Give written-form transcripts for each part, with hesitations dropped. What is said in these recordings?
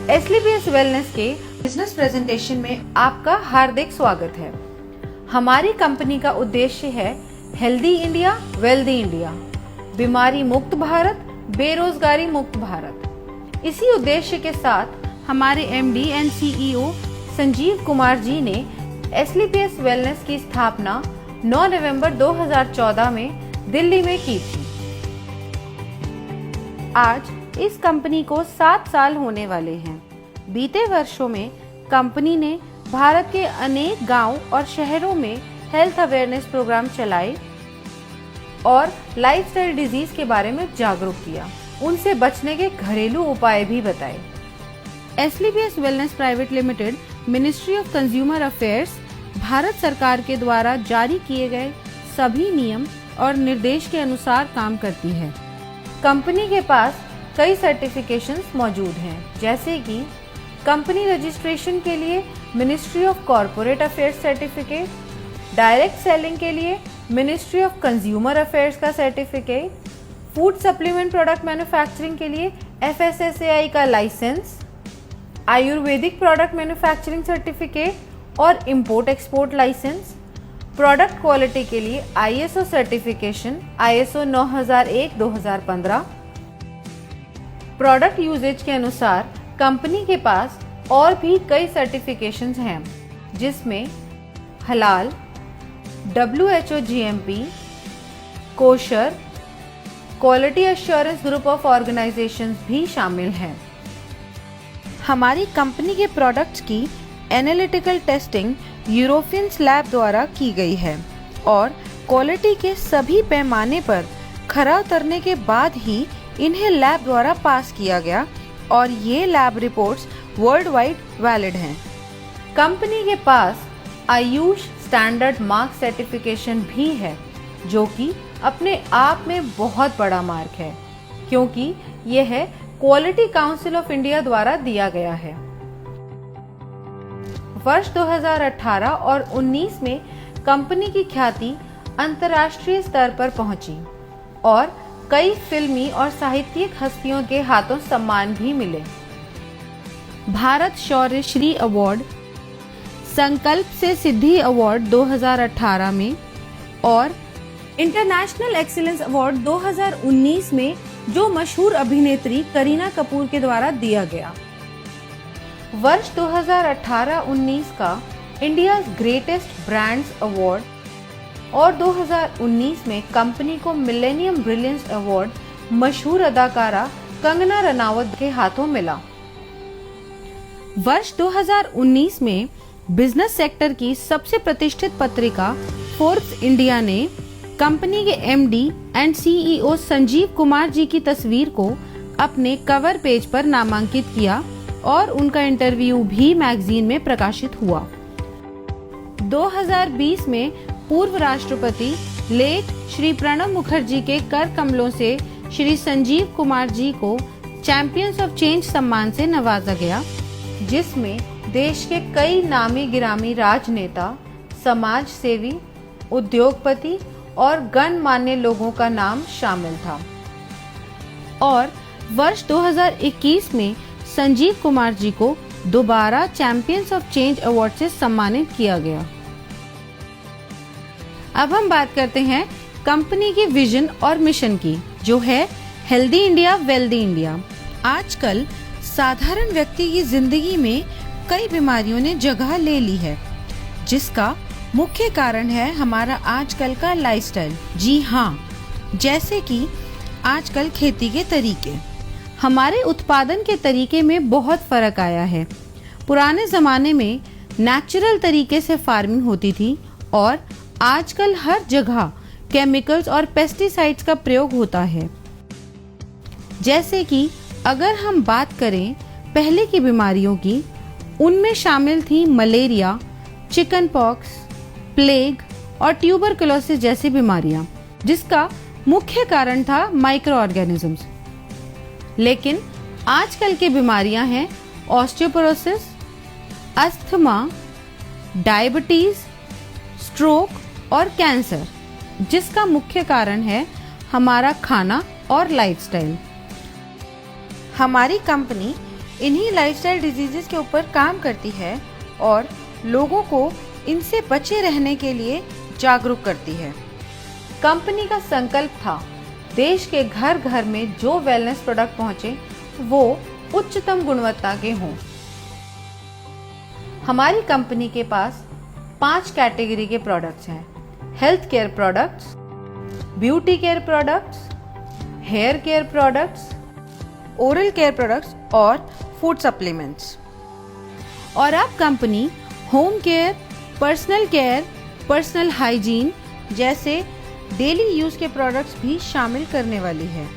एसलीपीएस wellness के business presentation में आपका हार्दिक स्वागत है। हमारी कंपनी का उद्देश्य है हेल्दी इंडिया, वेल्दी इंडिया, बीमारी मुक्त भारत, बेरोजगारी मुक्त भारत। इसी उद्देश्य के साथ हमारे MD and CEO Sanjeev Kumar ji ने एसलीपीएस वेलनेस की स्थापना 9 नवंबर 2014 में दिल्ली में की थी। आज इस कंपनी को 7 साल होने वाले हैं। बीते वर्षों में कंपनी ने भारत के अनेक गांव और शहरों में हेल्थ अवेयरनेस प्रोग्राम चलाए और लाइफस्टाइल डिजीज के बारे में जागरूक किया, उनसे बचने के घरेलू उपाय भी बताए। SLPS wellness private limited ministry of consumer affairs Bharat सरकार के द्वारा जारी किए गए सभी नियम और निर्देश के अनुसार काम करती है। कंपनी के पास कई सर्टिफिकेशंस मौजूद हैं, जैसे कि कंपनी रजिस्ट्रेशन के लिए ministry of corporate affairs certificate, direct selling के लिए मिनिस्ट्री ऑफ कंज्यूमर अफेयर्स का certificate, food supplement product manufacturing के लिए FSSAI का license, ayurvedic product manufacturing certificate और import export license, product quality के लिए ISO certification ISO 9001-2015। Product usages के अनुसार कंपनी के पास और भी कई सर्टिफिकेशंस हैं, जिसमें हलाल, WHO GMP, kosher, quality assurance group of organisations भी शामिल हैं। हमारी कंपनी के प्रोडक्ट्स की एनालिटिकल टेस्टिंग यूरोपियन लैब द्वारा की गई है और क्वालिटी के सभी पैमाने पर खरा उतरने के बाद ही इन्हें लैब द्वारा पास किया गया और ये lab reports world wide valid हैं। कंपनी के पास आयुष स्टैंडर्ड मार्क सर्टिफिकेशन भी है, जो कि अपने आप में बहुत बड़ा मार्क है, क्योंकि यह क्वालिटी काउंसिल ऑफ इंडिया द्वारा दिया गया है। वर्ष 2018 और 19 में कंपनी की ख्याति अंतर्राष्ट्रीय स्तर पर पहुंची और कई फिल्मी और साहित्यिक हस्तियों के हाथों सम्मान भी मिले। भारत शौर्य श्री अवार्ड, संकल्प से सिद्धि अवार्ड 2018 में और इंटरनेशनल एक्सीलेंस अवार्ड 2019 में जो मशहूर अभिनेत्री करीना कपूर के द्वारा दिया गया। वर्ष 2018-19 का इंडिया ग्रेटेस्ट ब्रांड्स अवार्ड और 2019 में कंपनी को मिलेनियम ब्रिलियंस अवार्ड मशहूर अदाकारा कंगना रनावत के हाथों मिला। वर्ष 2019 में बिजनेस सेक्टर की सबसे प्रतिष्ठित पत्रिका फोर्ब्स इंडिया ने कंपनी के MD and CEO Sanjeev Kumar ji की तस्वीर को अपने कवर पेज पर नामांकित किया और उनका इंटरव्यू भी मैगजीन में प्रकाशित हुआ। 2020 में पूर्व राष्ट्रपति लेट श्री प्रणब मुखर्जी के कर कमलों से श्री संजीव कुमार जी को चैंपियंस ऑफ चेंज सम्मान से नवाजा गया, जिसमें देश के कई नामी गिरामी राजनेता, समाज सेवी, उद्योगपति और गणमान्य लोगों का नाम शामिल था। और वर्ष 2021 में संजीव कुमार जी को दोबारा चैंपियंस ऑफ चेंज अवार्ड से सम्मानित किया गया। अब हम बात करते हैं कंपनी की विजन और मिशन की, जो है हेल्दी इंडिया, वेल्दी इंडिया। आजकल साधारण व्यक्ति की जिंदगी में कई बीमारियों ने जगह ले ली है, जिसका मुख्य कारण है हमारा आजकल का लाइफस्टाइल। जी हाँ, जैसे कि आजकल खेती के तरीके, हमारे उत्पादन के तरीके में बहुत फर्क आया है। पुराने जमाने में नेचुरल तरीके से फार्मिंग होती थी और आजकल हर जगह केमिकल्स और पेस्टिसाइड्स का प्रयोग होता है। जैसे कि अगर हम बात करें पहले की बीमारियों की, उनमें शामिल थी मलेरिया, चिकन पॉक्स, प्लेग और ट्यूबरकुलोसिस जैसी बीमारियां, जिसका मुख्य कारण था माइक्रो ऑर्गेनिजम्स। लेकिन आजकल की बीमारियां हैं ऑस्टियोपोरोसिस, अस्थमा, डायबिटीज, स्ट्रोक और कैंसर, जिसका मुख्य कारण है हमारा खाना और लाइफस्टाइल। हमारी कंपनी इन्हीं लाइफस्टाइल डिजीजेस के ऊपर काम करती है और लोगों को इनसे बचे रहने के लिए जागरूक करती है। कंपनी का संकल्प था देश के घर घर में जो वेलनेस प्रोडक्ट पहुंचे वो उच्चतम गुणवत्ता के हों। हमारी कंपनी के पास 5 कैटेगरी के प्रोडक्ट्स हैं: health care products, beauty care products, hair care products, oral care products और फूड सप्लीमेंट्स। और अब company home care, personal care, personal hygiene जैसे डेली यूज के प्रोडक्ट्स भी शामिल करने वाली है।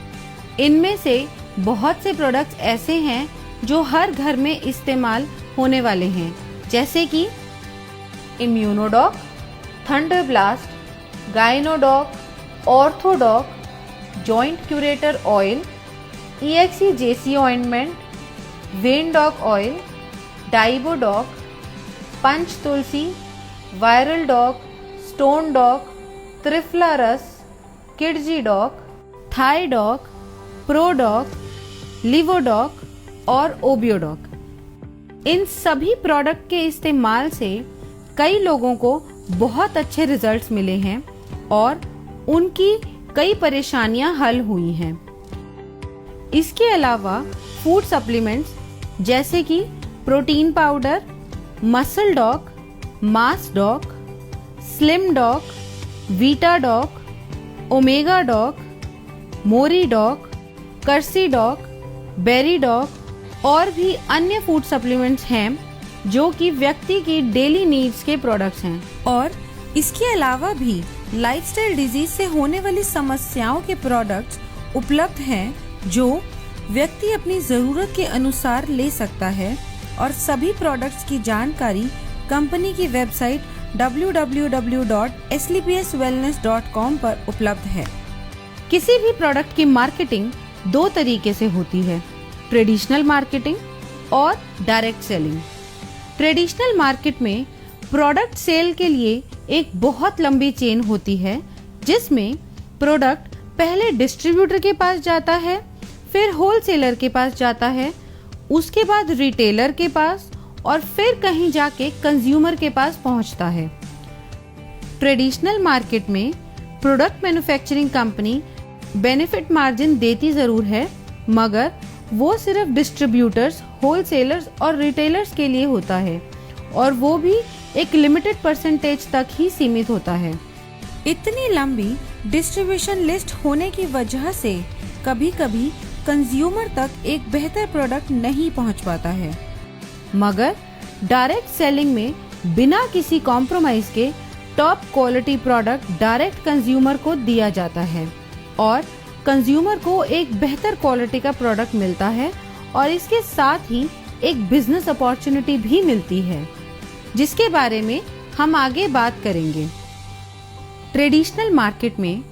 इनमें से बहुत से प्रोडक्ट्स ऐसे हैं जो हर घर में इस्तेमाल होने वाले हैं, जैसे कि Immunodoc, Thunder Blast, Gynodoc, Orthodoc, Joint Curator oil, EXE-JC ointment, Vendoc oil, Diabodoc, Punch Tulsi, Viral Doc, Stone Doc, Triphala Ras, Kidzee Doc, Thai Doc, Prodoc, Livodoc और ओबियोडॉक। इन सभी प्रोडक्ट के इस्तेमाल से कई लोगों को बहुत अच्छे रिजल्ट्स मिले हैं और उनकी कई परेशानियां हल हुई हैं। इसके अलावा फूड सप्लीमेंट्स जैसे कि protein powder, muscle doc, mass doc, slim doc, vita doc, omega doc, Mori doc, कर्सी डॉक, बेरी डॉक और भी अन्य फूड सप्लीमेंट्स हैं जो कि व्यक्ति की डेली नीड्स के प्रोडक्ट्स हैं। और इसके अलावा भी लाइफस्टाइल डिजीज से होने वाली समस्याओं के प्रोडक्ट्स उपलब्ध हैं जो व्यक्ति अपनी जरूरत के अनुसार ले सकता है। और सभी प्रोडक्ट्स की जानकारी कंपनी की वेबसाइट www.slpswellness.com पर उपलब्ध है। किसी भी प्रोडक्ट की मार्केटिंग 2 तरीके से होती है: ट्रेडिशनल मार्केटिंग और डायरेक्ट सेलिंग। ट्रेडिशनल मार्केट में प्रोडक्ट सेल के लिए एक बहुत लंबी चेन होती है, जिसमें प्रोडक्ट पहले डिस्ट्रीब्यूटर के पास जाता है, फिर होलसेलर के पास जाता है, उसके बाद रिटेलर के पास और फिर कहीं जाके कंज्यूमर के पास पहुंचता है। ट्रेडिशनल मार्केट में product manufacturing company benefit margin देती जरूर है, मगर वो सिर्फ डिस्ट्रीब्यूटर्स, होलसेलर्स और रिटेलर्स के लिए होता है और वो भी एक लिमिटेड परसेंटेज तक ही सीमित होता है। इतनी लंबी डिस्ट्रीब्यूशन लिस्ट होने की वजह से कभी-कभी कंज्यूमर तक एक बेहतर प्रोडक्ट नहीं पहुंच पाता है। मगर डायरेक्ट सेलिंग में बिना किसी कॉम्प्रोमाइज के top quality product direct consumer को दिया जाता है और कंज्यूमर को एक बेहतर क्वालिटी का प्रोडक्ट मिलता है और इसके साथ ही एक बिजनेस अपॉर्चुनिटी भी मिलती है, जिसके बारे में हम आगे बात करेंगे। ट्रेडिशनल मार्केट में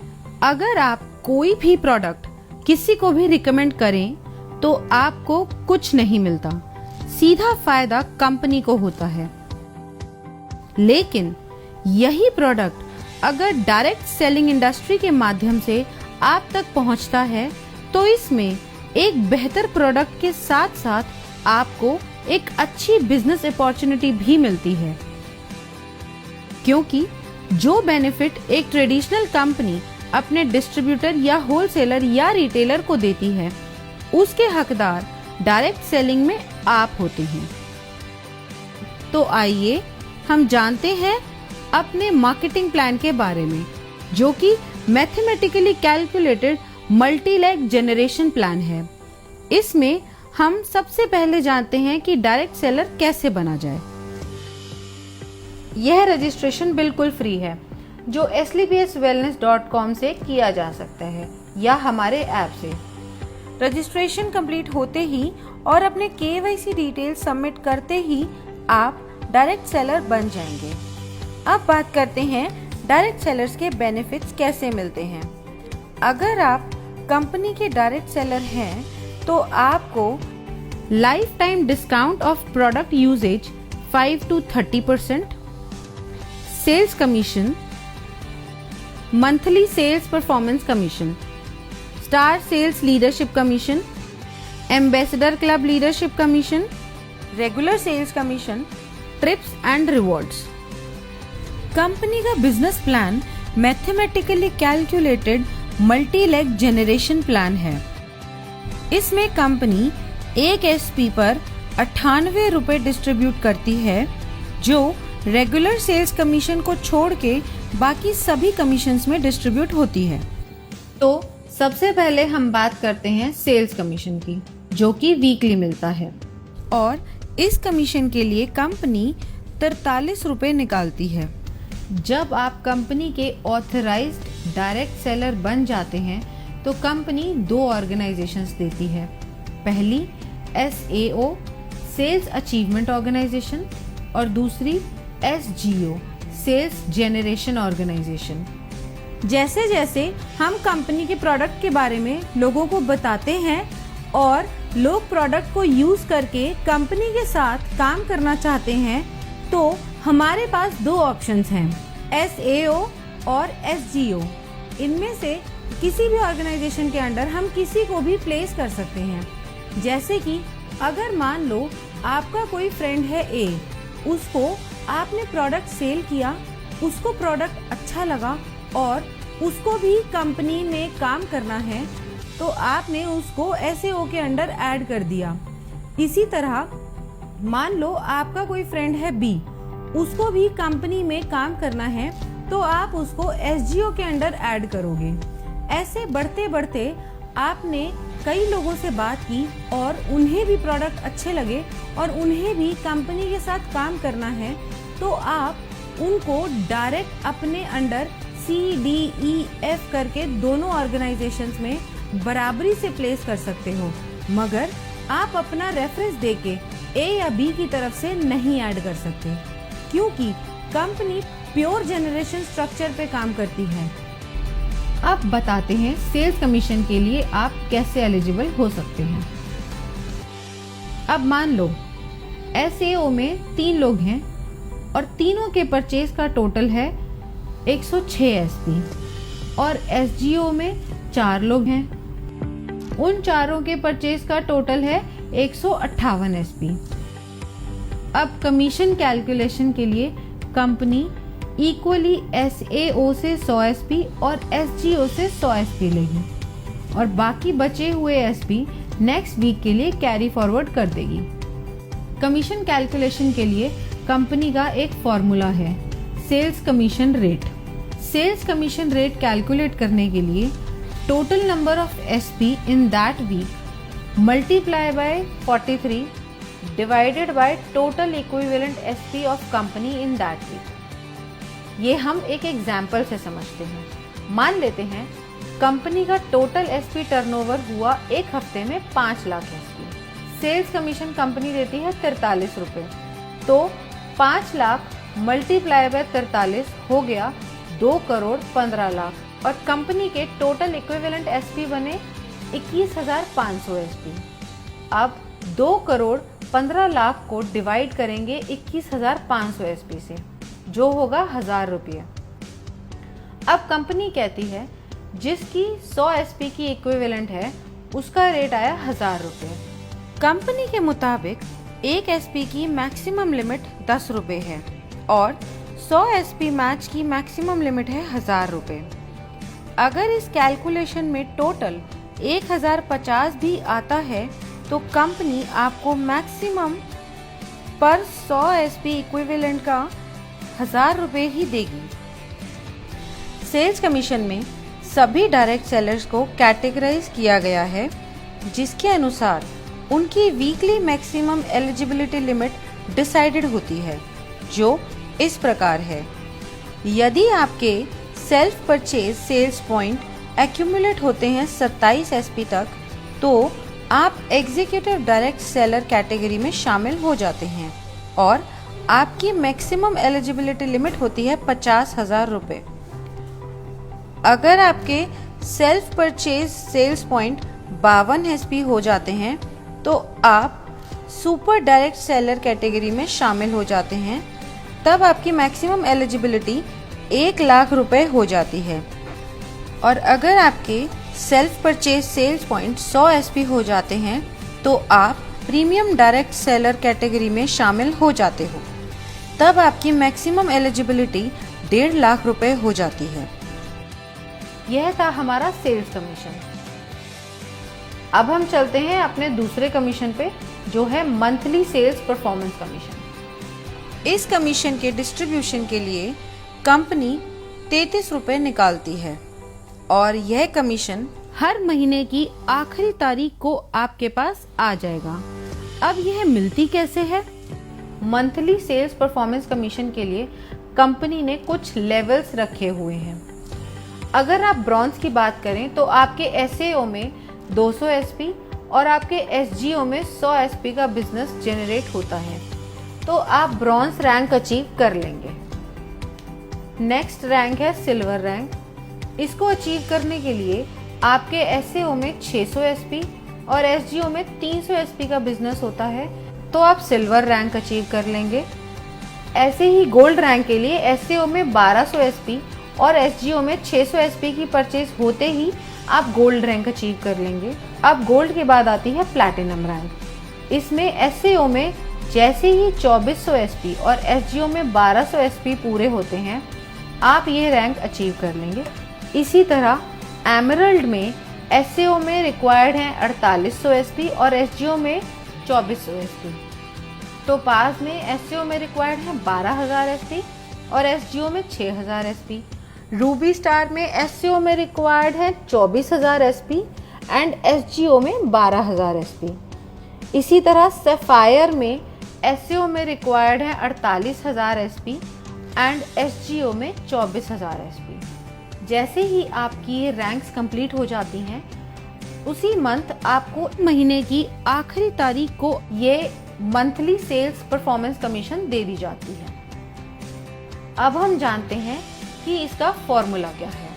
अगर आप कोई भी प्रोडक्ट किसी को भी रिकमेंड करें तो आपको कुछ नहीं मिलता, सीधा फायदा कंपनी को होता है। लेकिन यही प्रोडक्ट अगर डायरेक्ट सेलिंग इंडस्ट्री के माध्यम से आप तक पहुंचता है तो इसमें एक बेहतर प्रोडक्ट के साथ साथ आपको एक अच्छी बिजनेस अपॉर्चुनिटी भी मिलती है, क्योंकि जो बेनिफिट एक ट्रेडिशनल कंपनी अपने डिस्ट्रीब्यूटर या होलसेलर या रिटेलर को देती है, उसके हकदार डायरेक्ट सेलिंग में आप होते हैं। तो आइए हम जानते हैं अपने मार्केटिंग प्लान के बारे में, जो कि mathematically calculated multi leg generation plan है। इसमें हम सबसे पहले जानते हैं कि डायरेक्ट सेलर कैसे बना जाए। यह रजिस्ट्रेशन बिल्कुल फ्री है, जो slpswellness.com से किया जा सकता है या हमारे ऐप से। रजिस्ट्रेशन कंप्लीट होते ही और अपने KYC डिटेल सबमिट करते ही आप डायरेक्ट सेलर बन जाएंगे। अब बात करते हैं डायरेक्ट सेलर्स के बेनिफिट्स कैसे मिलते हैं। अगर आप कंपनी के डायरेक्ट सेलर हैं तो आपको life time discount of product usages 5 to 30%, sales commission, monthly sales performance commission, star sales leadership commission, ambassador club leadership commission, regular sales commission, trips and rewards. Company का business plan mathematically calculated multi leg generation plan है। इसमें company एक SP पर 98 रुपए distribute करती है, जो regular sales commission को छोड़ के बाकी सभी कमीशंस में डिस्ट्रीब्यूट होती है। तो सबसे पहले हम बात करते हैं सेल्स कमीशन की, जो कि वीकली मिलता है, और इस कमीशन के लिए कंपनी 43 रुपए निकालती है। जब आप कंपनी के ऑथराइज्ड डायरेक्ट सेलर बन जाते हैं तो कंपनी 2 ऑर्गेनाइजेशंस देती है। पहली SAO सेल्स अचीवमेंट ऑर्गेनाइजेशन और दूसरी SGO सेल्स जेनरेशन ऑर्गेनाइजेशन। जैसे जैसे हम कंपनी के प्रोडक्ट के बारे में लोगों को बताते हैं और लोग प्रोडक्ट को यूज करके कंपनी के साथ काम करना चाहते हैं, तो हमारे पास 2 ऑप्शंस हैं, SAO और SGO। इनमें से किसी भी ऑर्गेनाइजेशन के अंडर हम किसी को भी प्लेस कर सकते हैं। जैसे कि अगर मान लो आपका कोई फ्रेंड है A, उसको आपने प्रोडक्ट सेल किया, उसको प्रोडक्ट अच्छा लगा और उसको भी कंपनी में काम करना है, तो आपने उसको SAO के अंडर ऐड कर दिया। इसी तरह मान लो आपका कोई फ्रेंड है B, उसको भी कंपनी में काम करना है, तो आप उसको SGO के अंडर ऐड करोगे। ऐसे बढ़ते बढ़ते आपने कई लोगों से बात की और उन्हें भी प्रोडक्ट अच्छे लगे और उन्हें भी कंपनी के साथ काम करना है, तो आप उनको डायरेक्ट अपने अंडर CDEF करके दोनों ऑर्गेनाइजेशंस में बराबरी से प्लेस कर सकते हो, मगर आप अपना रेफरेंस देके A या B की तरफ से नहीं ऐड कर सकते, क्योंकि कंपनी प्योर जनरेशन स्ट्रक्चर पे काम करती है। अब बताते हैं सेल्स कमीशन के लिए आप कैसे एलिजिबल हो सकते हैं। अब मान लो SAO में 3 लोग हैं और तीनों के परचेज का टोटल है 106 SP, और SGO में 4 लोग हैं, उन चारों के परचेज का टोटल है 158 SP। अब कमीशन कैलकुलेशन के लिए कंपनी इक्वली SAO से 100 SP और SGO से 100 SP लेगी और बाकी बचे हुए SP नेक्स्ट वीक के लिए कैरी फॉरवर्ड कर देगी। कमीशन कैलकुलेशन के लिए कंपनी का एक फॉर्मूला है, sales commission rate. Sales commission rate calculate करने के लिए total number of SP in that week multiply by 43 divided by total equivalent SP of company in that week. ये हम एक एग्जाम्पल से समझते हैं। मान लेते हैं कंपनी का टोटल SP टर्नओवर हुआ एक हफ्ते में 5 lakh SP। Sales commission company देती है 43 रुपए, तो 5 लाख मल्टीप्लाई बाय 43 हो गया 2 करोड़ 15 लाख और कंपनी के टोटल इक्विवेलेंट SP बने 21,500 SP। अब 2 करोड़ 15 लाख को डिवाइड करेंगे 21,500 SP से, जो होगा 1000 रुपये। अब कंपनी कहती है जिसकी 100 SP की इक्विवेलेंट है उसका रेट आया 1000 रुपये। कंपनी के मुताबिक एक SP की मैक्सिमम लिमिट 10 रुपये है और 100 SP मैच की मैक्सिमम लिमिट है 1000 रुपये। अगर इस कैलकुलेशन में टोटल 1050 भी आता है तो कंपनी आपको मैक्सिमम पर 100 SP इक्विवेलेंट का 1000 रुपये ही देगी। सेल्स कमीशन में सभी डायरेक्ट सेलर्स को कैटेगराइज किया गया है, जिसके अनुसार उनकी weekly maximum eligibility limit decided होती है, जो इस प्रकार है। यदि आपके self purchase sales point accumulate होते हैं 27 SP तक, तो आप एग्जीक्यूटिव डायरेक्ट सेलर कैटेगरी में शामिल हो जाते हैं और आपकी मैक्सिमम एलिजिबिलिटी लिमिट होती है 50,000 रुपये। अगर आपके self purchase sales point 52 SP हो जाते हैं तो आप सुपर डायरेक्ट सेलर कैटेगरी में शामिल हो जाते हैं। तब आपकी मैक्सिमम एलिजिबिलिटी 1 लाख रुपए हो जाती है। और अगर आपके self purchase sales point 100 SP हो जाते हैं तो आप प्रीमियम डायरेक्ट सेलर कैटेगरी में शामिल हो जाते हो। तब आपकी मैक्सिमम एलिजिबिलिटी 1.5 लाख रुपए हो जाती है। यह था हमारा सेल्स कमीशन। अब हम चलते हैं अपने दूसरे कमीशन पे, जो है मंथली सेल्स परफॉर्मेंस कमीशन। इस कमीशन के डिस्ट्रीब्यूशन के लिए कंपनी 33 रुपए निकालती है और यह कमीशन हर महीने की आखिरी तारीख को आपके पास आ जाएगा। अब यह मिलती कैसे है? मंथली सेल्स परफॉर्मेंस कमीशन के लिए कंपनी ने कुछ लेवल्स रखे हुए हैं। अगर आप ब्रॉन्ज की बात करें तो आपके एसएओ में 200 एसपी और आपके एसजीओ में 100 एसपी का बिजनेस जनरेट होता है, तो आप ब्रॉन्ज रैंक अचीव कर लेंगे। नेक्स्ट रैंक है सिल्वर रैंक। इसको अचीव करने के लिए आपके एसएओ में 600 एसपी और एसजीओ में 300 एसपी का बिजनेस होता है, तो आप सिल्वर रैंक अचीव कर लेंगे। ऐसे ही गोल्ड रैंक के लिए एसएओ में 1200 एसपी और एसजीओ में 600 एसपी की परचेज होते ही आप गोल्ड रैंक अचीव कर लेंगे। अब गोल्ड के बाद आती है प्लैटिनम रैंक। इसमें एसएओ में जैसे ही 2400 एसपी और एसजीओ में 1200 एसपी पूरे होते हैं, आप ये रैंक अचीव कर लेंगे। इसी तरह एमरल्ड में एसएओ में रिक्वायर्ड है 4800 एसपी और एसजीओ में 2400 एसपी। टोपाज में एसएओ में रिक्वायर्ड है 12000 एसपी और एसजीओ में 6000 एसपी। रूबी स्टार में एसएओ में रिक्वायर्ड है 24000 एसपी एंड एसजीओ में 12000 एसपी। इसी तरह सैफायर में एसएओ में रिक्वायर्ड है 48000 एसपी एंड एसजीओ में 24000 एसपी। जैसे ही आपकी ये रैंक्स कंप्लीट हो जाती हैं, उसी मंथ आपको महीने की आखिरी तारीख को ये मंथली सेल्स परफॉर्मेंस कमीशन दे दी जाती है। अब हम जानते हैं कि इसका फॉर्मूला क्या है।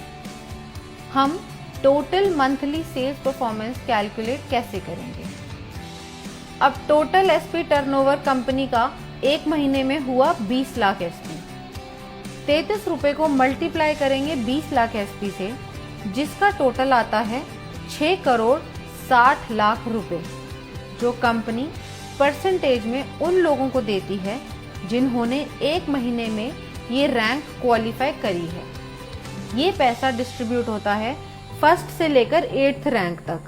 हम total monthly sales performance calculate कैसे करेंगे? अब टोटल एसपी टर्नओवर कंपनी का एक महीने में हुआ 20 लाख एसपी। 33 रुपए को मल्टीप्लाई करेंगे 20 लाख एसपी से, जिसका टोटल आता है 6 करोड़ 60 लाख रुपए, जो कंपनी परसेंटेज में उन लोगों को देती है जिन्होंने एक महीने में ये रैंक क्वालिफाई करी है। ये पैसा डिस्ट्रीब्यूट होता है फर्स्ट से लेकर 8th रैंक तक,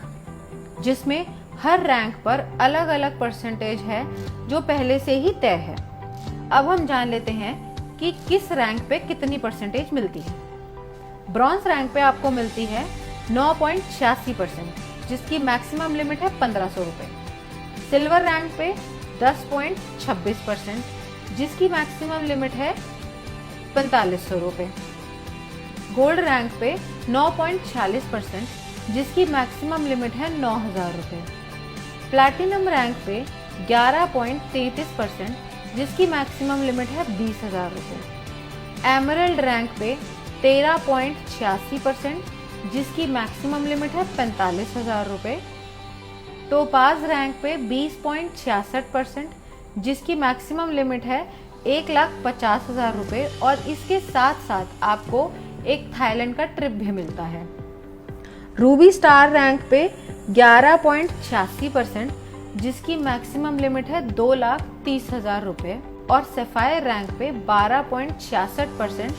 जिसमें हर रैंक पर अलग अलग परसेंटेज है जो पहले से ही तय है। अब हम जान लेते हैं कि किस रैंक पे कितनी परसेंटेज मिलती है। ब्रॉन्ज रैंक पे आपको मिलती है 9.86%, जिसकी मैक्सिमम लिमिट है 1500 रुपए। सिल्वर रैंक पे 10.26%, जिसकी मैक्सिमम लिमिट है 4500 रुपए। गोल्ड रैंक पे 9.46%, जिसकी मैक्सिमम लिमिट है 9000 रुपए। प्लैटिनम रैंक पे 11.33%, जिसकी मैक्सिमम लिमिट है 20000 रुपए। एमरल्ड रैंक पे 13.86%, जिसकी मैक्सिमम लिमिट है 45000 रुपए। टोपाज रैंक पे 20.66%, जिसकी मैक्सिमम लिमिट है 1,50,000 रुपए और इसके साथ साथ आपको एक थाईलैंड का ट्रिप भी मिलता है। रूबी स्टार रैंक पे 11.86%, जिसकी मैक्सिमम लिमिट है 2,30,000 रुपए और सैफायर रैंक पे 12.66%,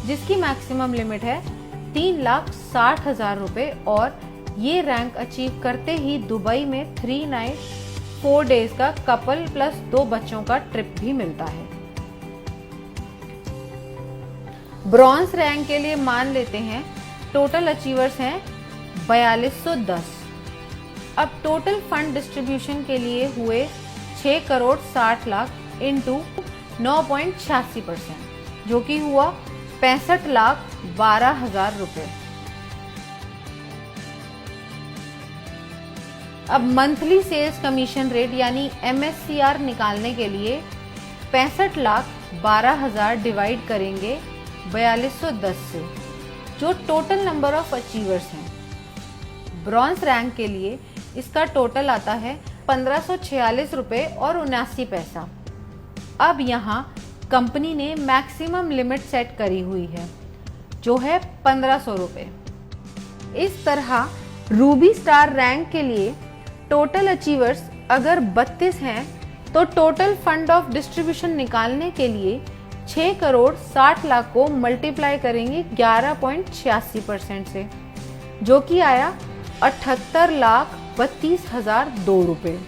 जिसकी मैक्सिमम लिमिट है 3,60,000 रुपए और ये रैंक अचीव करते ही दुबई में 3 नाइट 4 डेज का कपल प्लस 2 बच्चों का ट्रिप भी मिलता है। ब्रॉन्ज रैंक के लिए मान लेते हैं टोटल अचीवर्स हैं 4210। अब टोटल फंड डिस्ट्रीब्यूशन के लिए हुए 6 करोड़ 60 लाख इंटू 9.86%, जो कि हुआ 65,12,000 रुपए। अब मंथली सेल्स कमीशन रेट यानी MSCR निकालने के लिए 65,12,000 डिवाइड करेंगे 4210 से, जो टोटल नंबर ऑफ अचीवर्स हैं। ब्रॉन्ज रैंक के लिए इसका टोटल आता है 1546 रुपए और 79 पैसा। अब यहाँ कंपनी ने मैक्सिमम लिमिट सेट करी हुई है, जो है 1500 रुपए। इस तरह रूबी स्टार रैंक के लिए टोटल अचीवर्स अगर 32 हैं तो टोटल फंड ऑफ डिस्ट्रीब्यूशन निकालने के लिए 6 करोड़ 60 लाख को मल्टीप्लाई करेंगे 11.86% से, जो कि आया 78,32,002 रुपये।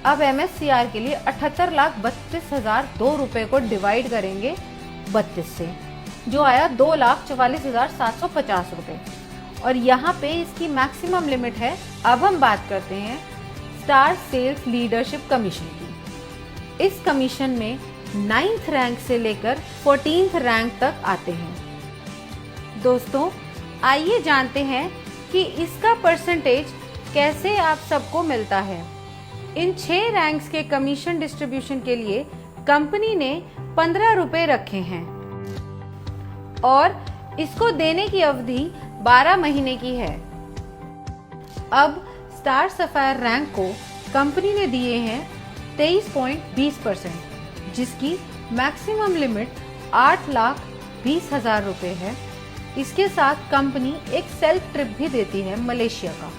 अब MSCR के लिए 78,32,002 रुपये को डिवाइड करेंगे 32 से, जो आया 2,44,750 रुपये। और यहाँ पे इसकी मैक्सिमम लिमिट है। अब हम बात करते हैं स्टार सेल्स लीडरशिप कमीशन की। इस कमीशन में 9th रैंक से लेकर 14th रैंक तक आते हैं। दोस्तों, आइए जानते हैं कि इसका परसेंटेज कैसे आप सबको मिलता है। इन 6 रैंक्स के कमीशन डिस्ट्रीब्यूशन के लिए कंपनी ने 15 रुपए रखे हैं और इसको देने की अवधि 12 महीने की है। अब स्टार सफायर रैंक को कंपनी ने दिए हैं 23.20%, जिसकी मैक्सिमम लिमिट 8,20,000 रुपए है। इसके साथ कंपनी एक सेल्फ ट्रिप भी देती है मलेशिया का।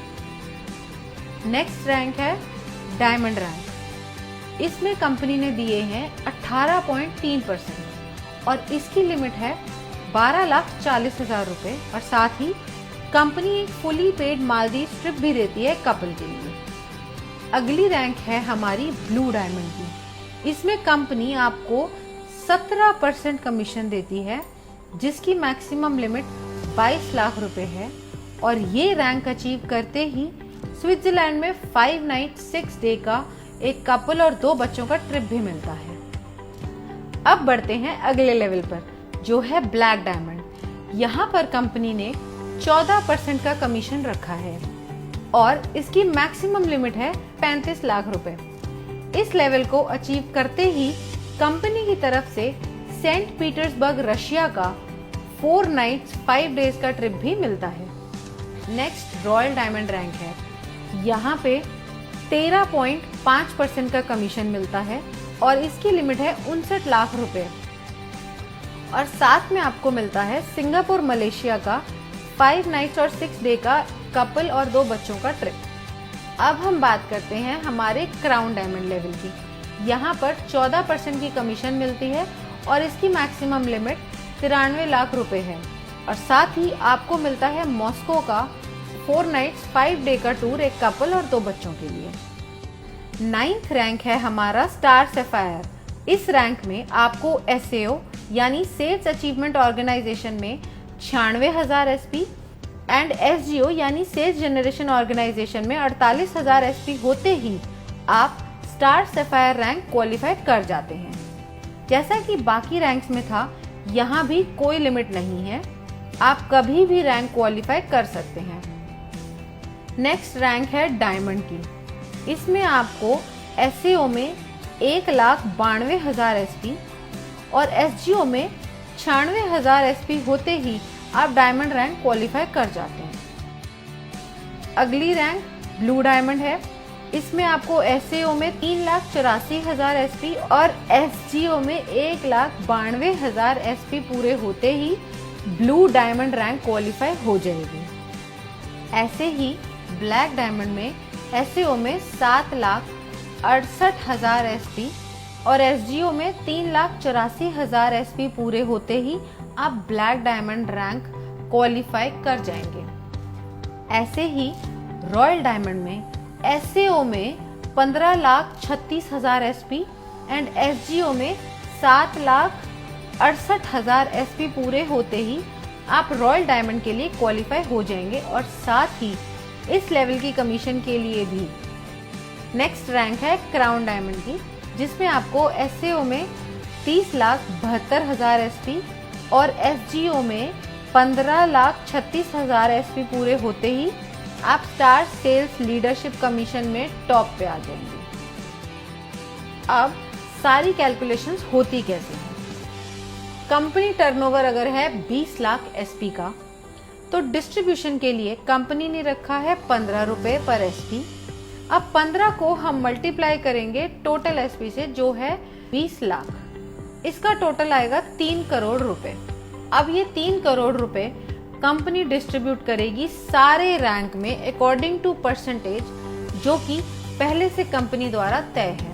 नेक्स्ट रैंक है डायमंड रैंक। इसमें कंपनी ने दिए हैं 18.3% और इसकी लिमिट है 12,40,000 रुपए। और साथ ही कंपनी एक फुली पेड मालदीव ट्रिप भी देती है कपल के लिए। अगली रैंक है हमारी ब्लू डायमंड की। इसमें कंपनी आपको 17% कमीशन देती है, जिसकी मैक्सिमम लिमिट 22 लाख रुपए है। और ये रैंक अचीव करते ही स्विट्जरलैंड में 5 नाइट 6 डे का एक कपल और 2 बच्चों का ट्रिप भी मिलता है। अब बढ़ते हैं अगले लेवल पर, जो है ब्लैक डायमंड। यहाँ पर कंपनी ने 14% का कमीशन रखा है और इसकी मैक्सिमम लिमिट है 35 लाख रुपए। इस लेवल को अचीव करते ही कंपनी की तरफ से सेंट पीटर्सबर्ग रशिया का 4 नाइट्स 5 डेज का ट्रिप भी मिलता है। नेक्स्ट रॉयल डायमंड रैंक है। यहाँ पे 13.5% का कमीशन मिलता है और इसकी लिमिट है 59 लाख रुपए। और साथ में आपको मिलता है सिंगापुर मलेशिया का 5 नाइट्स और 6 डे का कपल और 2 बच्चों का ट्रिप। अब हम बात करते हैं हमारे क्राउन डायमंड लेवल की। यहाँ पर 14% की कमीशन मिलती है और इसकी मैक्सिमम लिमिट 93 लाख रुपए है। और साथ ही आपको मिलता है मॉस्को का 4 नाइट्स 5 डे का टूर एक कपल और 2 बच्चों के लिए। 9th रैंक है हमारा स्टार सफायर। इस रैंक में आपको SAO यानी सेल्स अचीवमेंट ऑर्गेनाइजेशन में 96,000 SP एंड SGO यानी सेल्स जनरेशन ऑर्गेनाइजेशन में 48,000 SP होते ही आप स्टार सफायर रैंक क्वालिफाई कर जाते हैं। जैसा कि बाकी रैंक्स में था, यहाँ भी कोई लिमिट नहीं है, आप कभी भी रैंक क्वालिफाई कर सकते हैं। नेक्स्ट रैंक है डायमंड की। इसमें आपको SAO में 1,92,000 SP और SGO में 96,000 SP होते ही आप डायमंड रैंक क्वालिफाई कर जाते हैं। अगली रैंक ब्लू डायमंड है। इसमें आपको SAO में 3,84,000 SP और SGO में 1,92,000 SP पूरे होते ही ब्लू डायमंड रैंक क्वालिफाई हो जाएगी। ऐसे ही ब्लैक डायमंड में SAO में 7,68,000 SP और SGO में 3,84,000 SP पूरे होते ही आप ब्लैक डायमंड रैंक क्वालिफाई कर जाएंगे। ऐसे ही रॉयल डायमंड में SAO में 15,36,000 SP एंड SGO में 7,68,000 SP पूरे होते ही आप रॉयल डायमंड के लिए क्वालिफाई हो जाएंगे और साथ ही इस लेवल की कमीशन के लिए भी। नेक्स्ट रैंक है क्राउन डायमंड की, जिसमें आपको SAO में 30,72,000 SP और SGO में 15,36,000 SP पूरे होते ही आप स्टार सेल्स लीडरशिप कमीशन में टॉप पे आ जाएंगे। अब सारी कैलकुलेशंस होती कैसे हैं। कंपनी टर्नओवर अगर है 20 लाख SP का, तो डिस्ट्रीब्यूशन के लिए कंपनी ने रखा है 15 रुपए पर SP। अब 15 को हम मल्टीप्लाई करेंगे टोटल SP से, जो है 20 लाख। इसका टोटल आएगा 3 करोड़ रुपए। अब ये 3 करोड़ रुपए कंपनी डिस्ट्रीब्यूट करेगी सारे रैंक में अकॉर्डिंग टू परसेंटेज, जो कि पहले से कंपनी द्वारा तय है।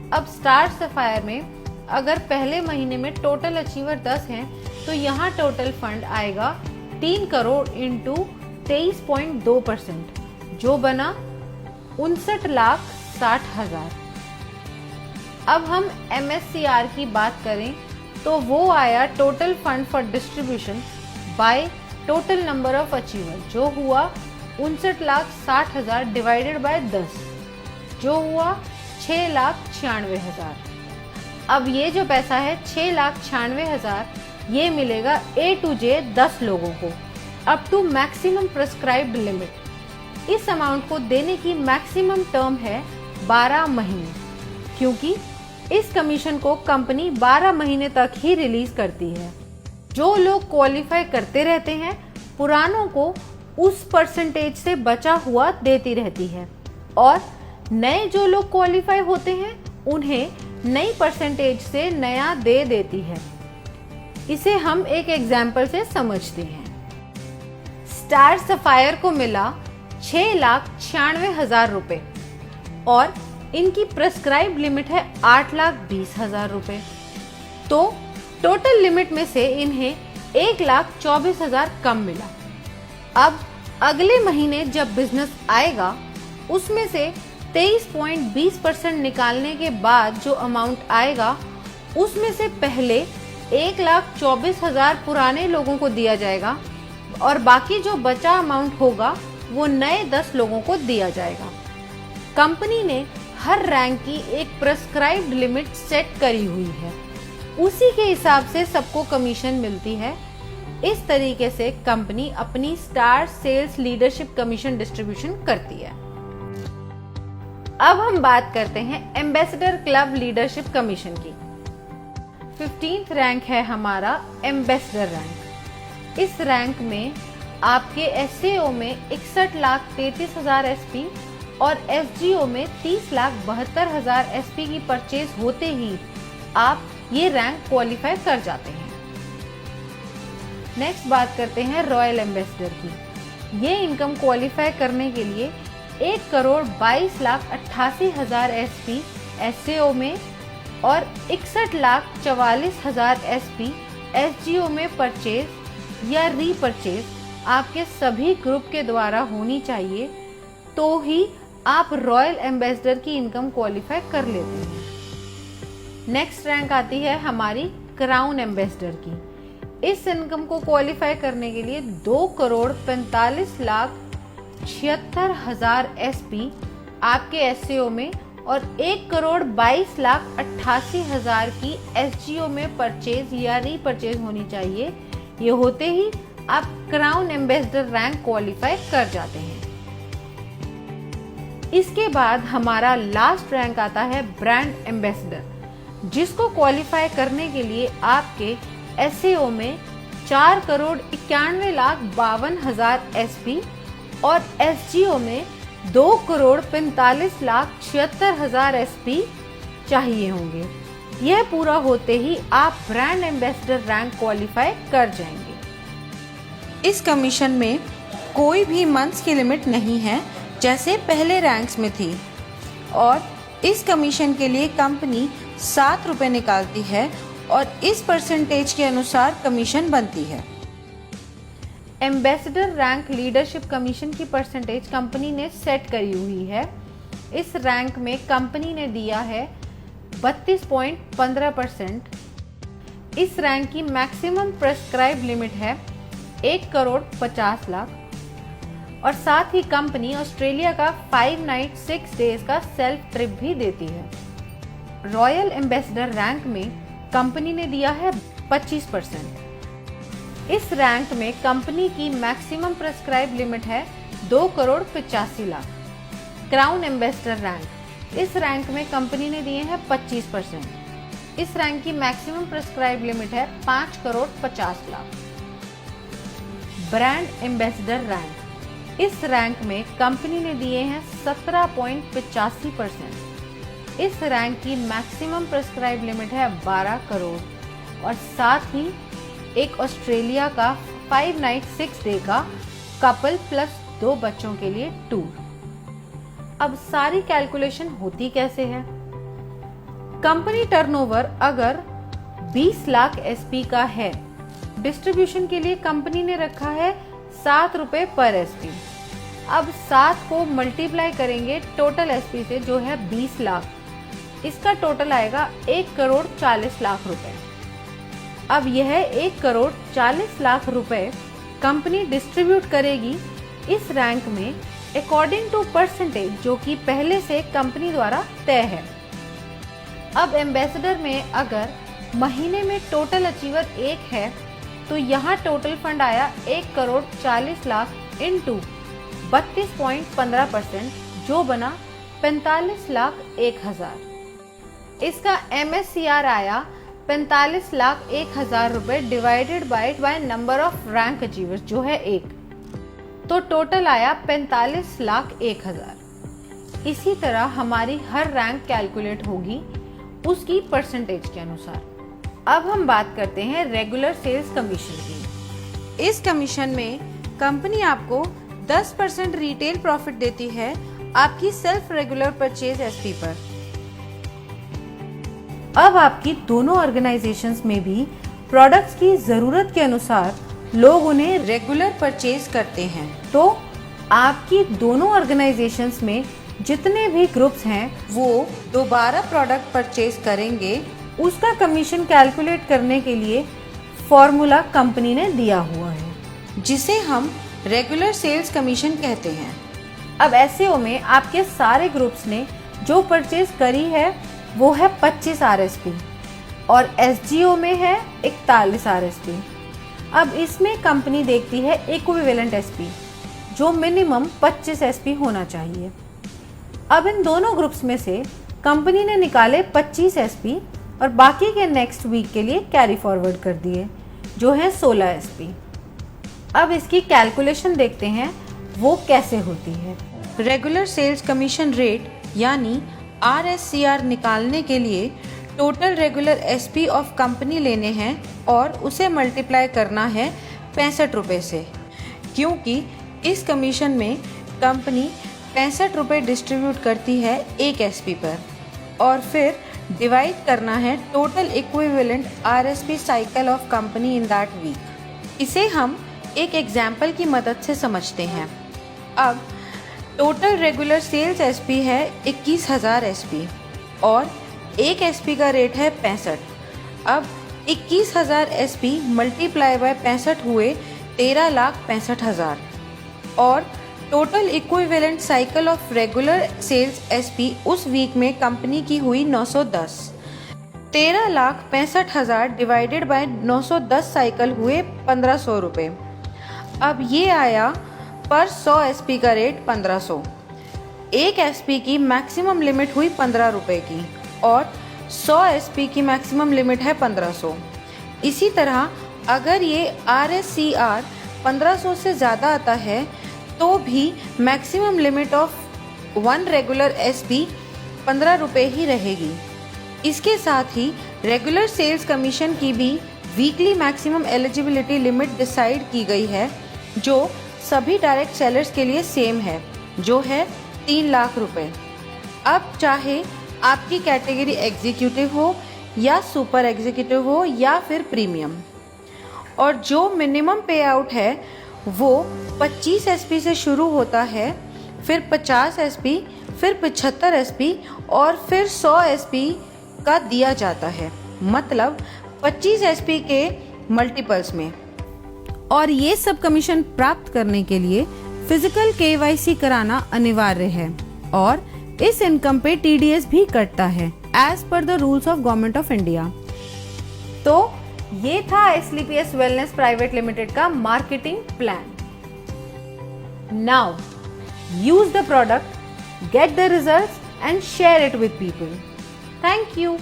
अब स्टार सफायर में अगर पहले महीने में टोटल अचीवर 10 हैं तो यहाँ टोटल फंड आएगा 3 करोड़ इंटू 23.2%, जो बना 59,60,000। अब हम MSCR की बात करें तो वो आया total fund for distribution by total number of achiever, जो हुआ 59,60,000 डिवाइडेड बाय 10, जो हुआ 6,96,000। अब ये जो पैसा है 6,96,000 ये मिलेगा A to J 10 लोगों को up to maximum prescribed limit. इस अमाउंट को देने की मैक्सिमम टर्म है 12 महीने, क्योंकि इस कमीशन को कंपनी 12 महीने तक ही रिलीज करती है। जो लोग क्वालिफाई करते रहते हैं पुरानों को उस परसेंटेज से बचा हुआ देती रहती है, और नए जो लोग क्वालिफाई होते हैं उन्हें नई परसेंटेज से नया दे देती है। इसे हम एक एग्जाम्पल से समझते हैं। स्टार सफायर को मिला 6,96,000 रुपए और इनकी प्रेस्क्राइब लिमिट है 8,20,000 रुपए, तो टोटल लिमिट में से इन्हें 1,24,000 कम मिला। अब अगले महीने जब बिजनेस आएगा उसमें से 23.20% निकालने के बाद जो अमाउंट आएगा उसमें से पहले 1,24,000 पुराने लोगों को दिया जाएगा और बाकी जो बचा अमाउंट होगा वो नए 10 लोगों को दिया जाएगा। कंपनी ने हर रैंक की एक प्रेस्क्राइब्ड लिमिट सेट करी हुई है, उसी के हिसाब से सबको कमीशन मिलती है। इस तरीके से कंपनी अपनी star sales leadership commission distribution करती है। अब हम बात करते हैं एम्बेसडर क्लब लीडरशिप कमीशन की। 15th रैंक है हमारा एम्बेसडर रैंक। इस रैंक में आपके SAO में 61,33,000 SP और SGO में 30,72,000 SP की परचेज होते ही आप ये रैंक क्वालिफाई कर जाते हैं। नेक्स्ट बात करते हैं रॉयल एम्बेसडर की। ये इनकम क्वालिफाई करने के लिए 1,22,88,000 SP SAO में और 61,44,000 SP SGO में परचेज या रीपरचेज आपके सभी ग्रुप के द्वारा होनी चाहिए, तो ही आप रॉयल एम्बेसडर की इनकम क्वालिफाई कर लेते हैं। नेक्स्ट रैंक आती है हमारी क्राउन एम्बेसडर की। इस इनकम को क्वालिफाई करने के लिए 2,45,76,000 SP आपके SAO में और 1,22,88,000 की SGO में परचेज या रीपरचेज होनी चाहिए। ये होते ही आप क्राउन एम्बेसडर रैंक क्वालिफाई कर जाते हैं। इसके बाद हमारा लास्ट रैंक आता है ब्रांड एम्बेसडर, जिसको क्वालिफाई करने के लिए आपके SAO में 4,91,52,000 SP और SGO में 2,45,76,000 SP चाहिए होंगे। यह पूरा होते ही आप ब्रांड एम्बेसडर रैंक क्वालिफाई कर जाएंगे। इस कमीशन में कोई भी मंथ्स की लिमिट नहीं है जैसे पहले रैंक्स में थी, और इस कमीशन के लिए कंपनी 7 रुपये निकालती है और इस परसेंटेज के अनुसार कमीशन बनती है। एम्बेसडर रैंक लीडरशिप कमीशन की परसेंटेज कंपनी ने सेट करी हुई है। इस रैंक में कंपनी ने दिया है 32.15%। इस रैंक की मैक्सिमम प्रेस्क्राइब लिमिट है 1,50,00,000 और साथ ही कंपनी ऑस्ट्रेलिया का 5 नाइट 6 डेज का सेल्फ ट्रिप भी देती है। रॉयल एम्बेसडर रैंक में कंपनी ने दिया है 25%। इस रैंक में कंपनी की मैक्सिमम प्रेस्क्राइब लिमिट है 2,85,00,000। क्राउन एम्बेसडर रैंक, इस रैंक में कंपनी ने दिए हैं 25%। इस रैंक की मैक्सिमम प्रेस्क्राइब लिमिट है 5,50,00,000। ब्रांड एम्बेसडर रैंक, इस रैंक में कंपनी ने दिए हैं 17.85%। इस रैंक की मैक्सिमम प्रेस्क्राइब लिमिट है 12 करोड़ और साथ ही एक ऑस्ट्रेलिया का 5 नाइट 6 डे का कपल प्लस 2 बच्चों के लिए टूर। अब सारी कैलकुलेशन होती कैसे है? कंपनी टर्नओवर अगर 20 लाख एसपी का है, डिस्ट्रीब्यूशन के लिए कंपनी ने रखा है 7 रुपए पर एसपी। अब 7 को मल्टीप्लाई करेंगे टोटल एसपी से जो है 20 लाख, इसका टोटल आएगा 1 करोड़ 40 लाख रुपए। अब यह 1 करोड़ 40 लाख रुपए कंपनी डिस्ट्रीब्यूट करेगी इस रैंक में अकॉर्डिंग टू परसेंटेज जो कि पहले से कंपनी द्वारा तय है। अब एम्बेसडर में अगर महीने में टोटल अचीवर 1 है तो यहाँ टोटल फंड आया 1 करोड़ 40 लाख इंटू 32.15% जो बना 45 लाख 1,000। इसका MSCR आया 45 लाख 1,000 रुपए divided by number of rank achievers जो है 1, तो टोटल आया 45 लाख 1,000। इसी तरह हमारी हर रैंक कैलकुलेट होगी उसकी परसेंटेज के अनुसार। अब हम बात करते हैं रेगुलर सेल्स कमीशन की। इस कमीशन में कंपनी आपको 10% रिटेल प्रॉफिट देती है आपकी सेल्फ रेगुलर परचेज एसपी पर। अब आपकी दोनों ऑर्गेनाइजेशंस में भी प्रोडक्ट्स की जरूरत के अनुसार लोग उन्हें रेगुलर परचेज करते हैं, तो आपकी दोनों ऑर्गेनाइजेशंस में जितने भी ग्रुप्स हैं वो दोबारा प्रोडक्ट परचेज करेंगे, उसका कमीशन कैलकुलेट करने के लिए फॉर्मूला कंपनी ने दिया हुआ है जिसे हम रेगुलर सेल्स कमीशन कहते हैं। अब एसईओ में आपके सारे ग्रुप्स ने जो परचेज करी है वो है 25 आरएसपी और एसजीओ में है 41 आरएसपी। अब इसमें कंपनी देखती है इक्विवेलेंट एसपी जो मिनिमम 25 एसपी होना चाहिए। अब इन दोनों ग्रुप्स में से कंपनी ने निकाले 25 एसपी और बाकी के नेक्स्ट वीक के लिए कैरी फॉरवर्ड कर दिए जो है 16 एसपी। अब इसकी कैलकुलेशन देखते हैं वो कैसे होती है। रेगुलर सेल्स कमीशन रेट यानी RSCR निकालने के लिए total regular SP of company लेने हैं और उसे मल्टीप्लाई करना है 65 रुपये से, क्योंकि इस कमीशन में कंपनी 65 रुपये डिस्ट्रीब्यूट करती है एक एसपी पर और फिर डिवाइड करना है total equivalent RSP cycle of company in that week. इसे हम एक एग्जाम्पल की मदद से समझते हैं। अब टोटल रेगुलर सेल्स एसपी है 21,000 एसपी और एक एसपी का रेट है 65। अब 21,000 एसपी मल्टीप्लाई बाय 65 हुए 13,65,000 और total equivalent cycle of regular sales SP उस वीक में कंपनी की हुई 910। 13,65,000 डिवाइडेड बाय 910 साइकिल हुए 1,500 रुपये। अब ये आया पर 100 एसपी का रेट 1,500। एक एसपी की मैक्सिमम लिमिट हुई 15 रुपये की और 100 एसपी की मैक्सिमम लिमिट है 1,500। इसी तरह अगर ये RSCR 1,500 से ज़्यादा आता है तो भी maximum limit of 1 regular SP 15 रुपये ही रहेगी। इसके साथ ही रेगुलर सेल्स कमीशन की भी weekly maximum eligibility limit decide की गई है जो सभी डायरेक्ट सेलर्स के लिए सेम है जो है 3 लाख रुपए। अब चाहे आपकी कैटेगरी एग्जीक्यूटिव हो या सुपर एग्जीक्यूटिव हो या फिर प्रीमियम, और जो मिनिमम पे आउट है वो 25 एसपी से शुरू होता है, फिर 50 एसपी, फिर 75 एसपी और फिर 100 एसपी का दिया जाता है, मतलब 25 एसपी के मल्टीपल्स में। और ये सब कमीशन प्राप्त करने के लिए फिजिकल KYC कराना अनिवार्य है और इस इनकम पे TDS भी कटता है as per the rules of government of India. तो ये था SLPS वेलनेस प्राइवेट लिमिटेड का marketing plan. Now use the product, get the results and share it with people. Thank you.